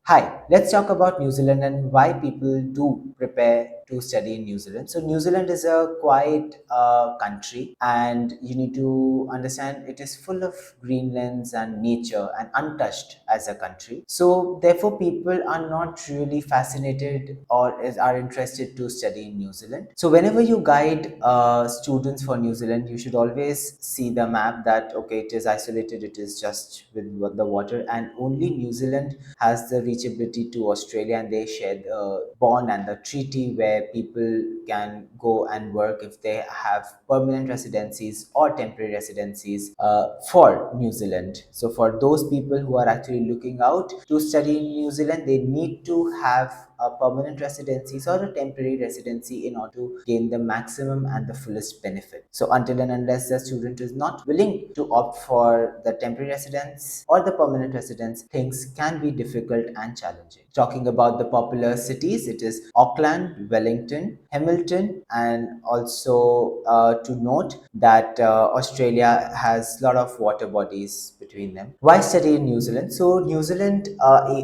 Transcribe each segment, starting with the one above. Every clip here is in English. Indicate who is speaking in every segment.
Speaker 1: Hi, let's talk about New Zealand and why people do prepare to study in New Zealand. So, New Zealand is a quiet country, and you need to understand it is full of greenlands and nature and untouched as a country. So, therefore, people are not really fascinated are interested to study in New Zealand. So, whenever you guide students for New Zealand, you should always see the map that okay, it is isolated, it is just with the water, and only New Zealand has the reachability to Australia, and they share the bond and the treaty where people can go and work if they have permanent residencies or temporary residencies for New Zealand. So for those people who are actually looking out to study in New Zealand, they need to have a permanent residencies or a temporary residency in order to gain the maximum and the fullest benefit. So until and unless the student is not willing to opt for the temporary residence or the permanent residence, things can be difficult and challenging. Talking about the popular cities, it is Auckland, Wellington, Hamilton, and also to note that Australia has a lot of water bodies between them. Why study in New Zealand? So New Zealand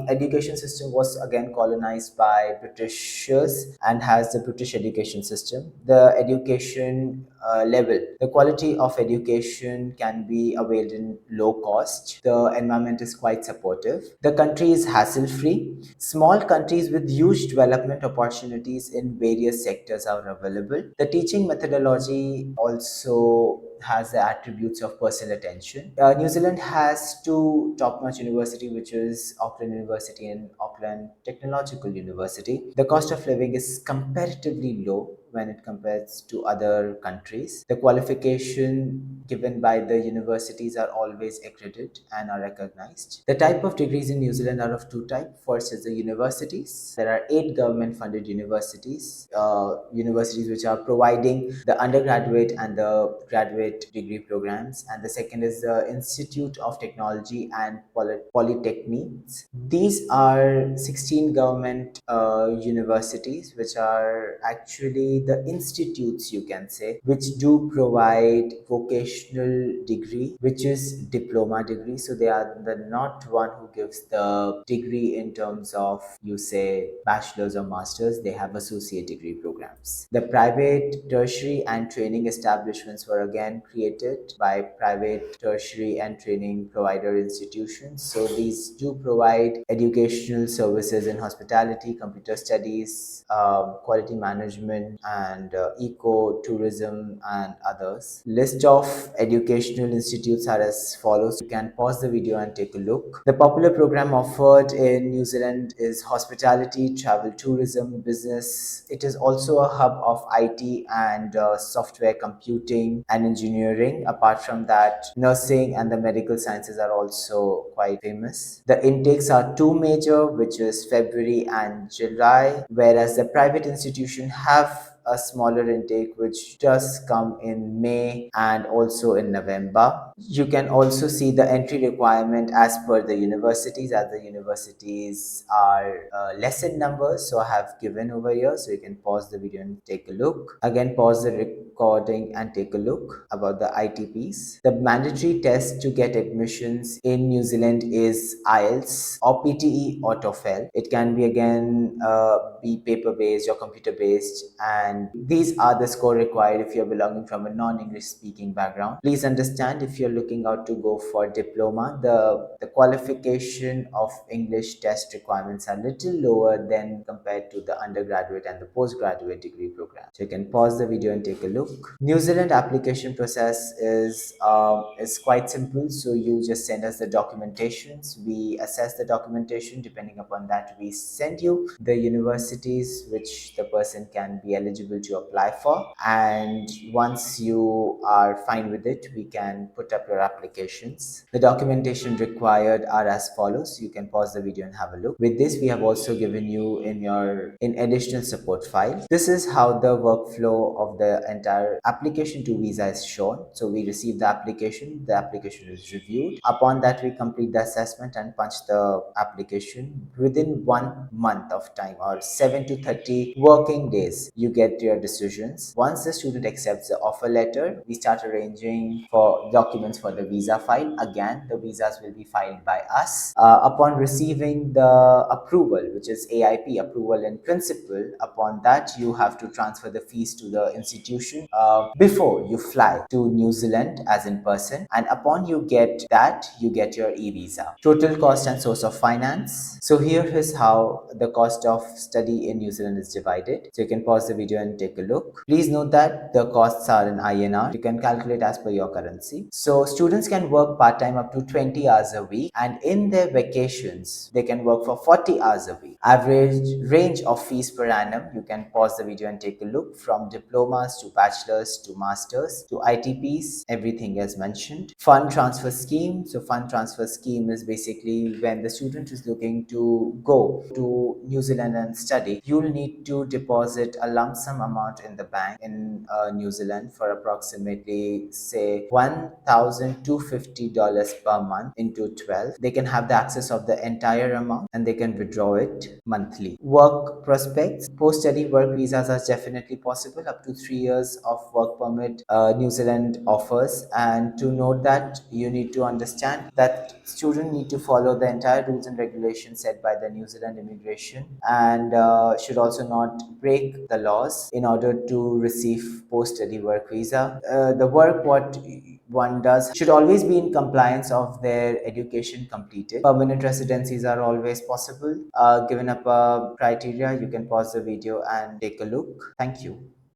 Speaker 1: education system was again colonized by Britishers and has the British education system. The education level, the quality of education can be availed in low cost. The environment is quite supportive. The country is hassle free. Small countries with huge development opportunities in various sectors are available. The teaching methodology also has the attributes of personal attention. New Zealand has two top-notch university, which is Auckland University and Auckland Technological University. The cost of living is comparatively low when it compares to other countries. The qualification given by the universities are always accredited and are recognized. The type of degrees in New Zealand are of two types. First is the universities. There are 8 government-funded universities which are providing the undergraduate and the graduate degree programs. And the second is the Institute of Technology and Polytechnics. These are 16 government universities which are actually the institutes, you can say, which do provide vocational degree, which is diploma degree. So they are the not one who gives the degree in terms of, you say, bachelor's or master's. They have associate degree programs. The private tertiary and training establishments were again created by private tertiary and training provider institutions. So these do provide educational services in hospitality, computer studies, quality management, and eco tourism and others. List of educational institutes are as follows. You can pause the video and take a look. The popular program offered in New Zealand is hospitality, travel tourism, business. It is also a hub of IT and software computing and engineering. Apart from that, nursing and the medical sciences are also quite famous. The intakes are two major, which is February and July, whereas the private institution have a smaller intake which does come in May and also in November. You can also see the entry requirement as per the universities, as the universities are less in numbers. So I have given over here, so you can pause the video and take a look. Again, pause the recording and take a look about the ITPs. The mandatory test to get admissions in New Zealand is IELTS or PTE or TOEFL. It can be again be paper based or computer based, and these are the score required if you're belonging from a non-English speaking background. Please understand, if you're looking out to go for diploma, the qualification of English test requirements are little lower than compared to the undergraduate and the postgraduate degree program. So you can pause the video and take a look. New Zealand application process is quite simple. So you just send us the documentations. We assess the documentation. Depending upon that, we send you the universities which the person can be eligible to apply for. And once you are fine with it, we can put up your applications. The documentation required are as follows. You can pause the video and have a look. With this, we have also given you in additional support file. This is how the workflow of the entire application to visa is shown. So we receive the application is reviewed. Upon that, we complete the assessment and punch the application. Within 1 month of time, or 7 to 30 working days, you get your decisions. Once the student accepts the offer letter, we start arranging for document documents for the visa file. Again, the visas will be filed by us. Upon receiving the approval, which is AIP, approval in principle, upon that you have to transfer the fees to the institution before you fly to New Zealand as in person, and upon you get that, you get your e-visa. Total cost and source of finance. So here is how the cost of study in New Zealand is divided. So you can pause the video and take a look. Please note that the costs are in INR. You can calculate as per your currency. So students can work part-time up to 20 hours a week, and in their vacations they can work for 40 hours a week. Average range of fees per annum, you can pause the video and take a look, from diplomas to bachelors to masters to ITPs, everything as mentioned. Fund transfer scheme. So fund transfer scheme is basically when the student is looking to go to New Zealand and study, you'll need to deposit a lump sum amount in the bank in New Zealand for approximately say $1,250 per month into 12. They can have the access of the entire amount and they can withdraw it monthly. Work prospects. Post-study work visas are definitely possible. Up to 3 years of work permit New Zealand offers. And to note that, you need to understand that students need to follow the entire rules and regulations set by the New Zealand immigration, and should also not break the laws in order to receive post-study work visa. The work what one does should always be in compliance of their education completed. Permanent residencies are always possible. Given up a criteria, you can pause the video and take a look. Thank you.